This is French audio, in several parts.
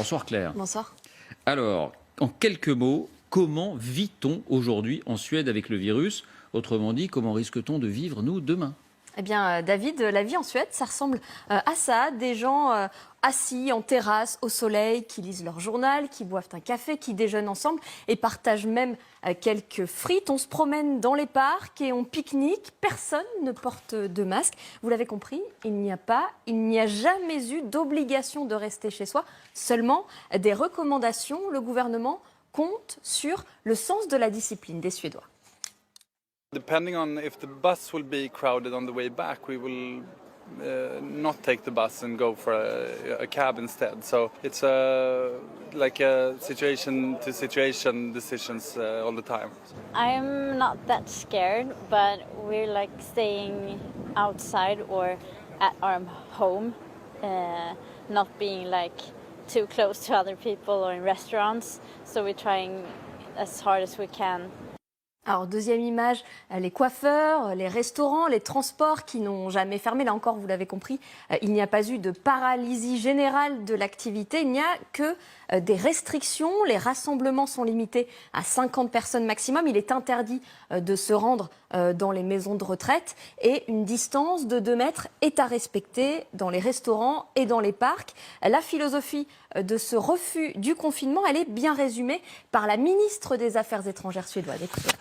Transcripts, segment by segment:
Bonsoir Claire. Bonsoir. Alors, en quelques mots, comment vit-on aujourd'hui en Suède avec le virus? Autrement dit, comment risque-t-on de vivre, nous, demain? Eh bien, David, la vie en Suède, ça ressemble à ça. Des gens assis en terrasse, au soleil, qui lisent leur journal, qui boivent un café, qui déjeunent ensemble et partagent même quelques frites. On se promène dans les parcs et on pique-nique. Personne ne porte de masque. Vous l'avez compris, il n'y a jamais eu d'obligation de rester chez soi. Seulement des recommandations. Le gouvernement compte sur le sens de la discipline des Suédois. Depending on if the bus will be crowded on the way back, we will not take the bus and go for a cab instead. So it's like a situation-to-situation decisions all the time. I'm not that scared, but we're like staying outside or at our home, not being like too close to other people or in restaurants. So we're trying as hard as we can. Alors, deuxième image, les coiffeurs, les restaurants, les transports qui n'ont jamais fermé. Là encore, vous l'avez compris, il n'y a pas eu de paralysie générale de l'activité. Il n'y a que des restrictions. Les rassemblements sont limités à 50 personnes maximum. Il est interdit de se rendre dans les maisons de retraite. Et une distance de 2 mètres est à respecter dans les restaurants et dans les parcs. La philosophie de ce refus du confinement, elle est bien résumée par la ministre des Affaires étrangères suédoise. Écoutez-la.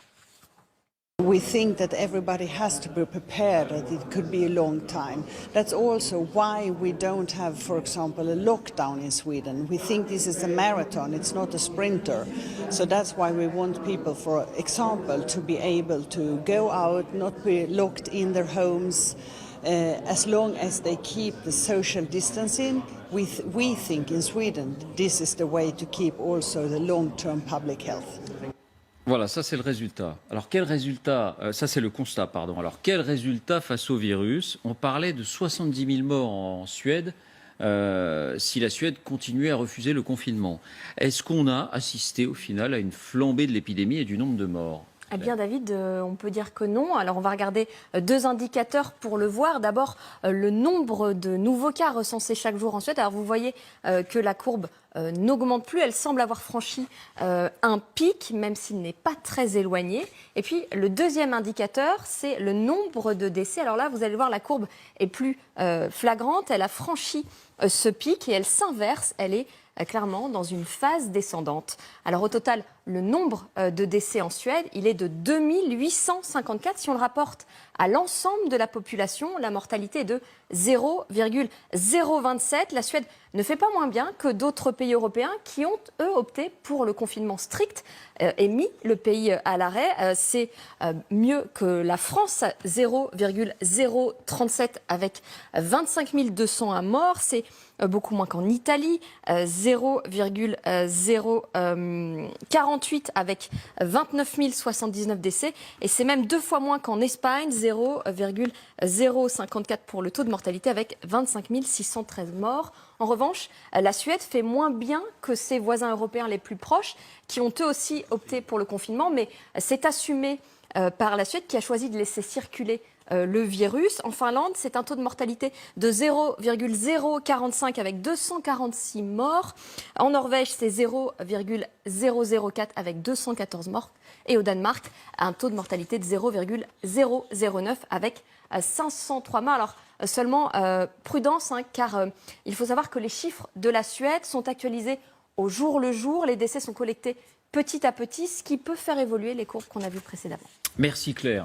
We think that everybody has to be prepared that it could be a long time. That's also why we don't have, for example, a lockdown in Sweden. We think this is a marathon, it's not a sprinter. So that's why we want people, for example, to be able to go out, not be locked in their homes, as long as they keep the social distancing. We think in Sweden this is the way to keep also the long-term public health. Voilà, ça c'est le résultat. Alors quel résultat, ça c'est le constat, pardon. Alors quel résultat face au virus? On parlait de 70 000 morts en Suède si la Suède continuait à refuser le confinement. Est-ce qu'on a assisté au final à une flambée de l'épidémie et du nombre de morts? Eh bien, David, on peut dire que non. Alors, on va regarder 2 indicateurs pour le voir. D'abord, le nombre de nouveaux cas recensés chaque jour en Suède. Alors, vous voyez que la courbe n'augmente plus. Elle semble avoir franchi un pic, même s'il n'est pas très éloigné. Et puis, le deuxième indicateur, c'est le nombre de décès. Alors là, vous allez voir, la courbe est plus flagrante. Elle a franchi ce pic et elle s'inverse. Elle est clairement dans une phase descendante. Alors au total, le nombre de décès en Suède, il est de 2854. Si on le rapporte à l'ensemble de la population, la mortalité est de 0,027. La Suède ne fait pas moins bien que d'autres pays européens qui ont, eux, opté pour le confinement strict et mis le pays à l'arrêt. C'est mieux que la France, 0,037 avec 25 201 morts. C'est beaucoup moins qu'en Italie, 0,048 avec 29 079 décès. Et c'est même 2 fois moins qu'en Espagne, 0,054 pour le taux de mortalité avec 25 613 morts. En revanche, la Suède fait moins bien que ses voisins européens les plus proches, qui ont eux aussi opté pour le confinement, mais c'est assumé par la Suède qui a choisi de laisser circuler le virus. En Finlande, c'est un taux de mortalité de 0,045 avec 246 morts. En Norvège, c'est 0,004 avec 214 morts. Et au Danemark, un taux de mortalité de 0,009 avec 503 morts. Alors, seulement prudence, car il faut savoir que les chiffres de la Suède sont actualisés au jour le jour. Les décès sont collectés petit à petit, ce qui peut faire évoluer les courbes qu'on a vues précédemment. Merci Claire.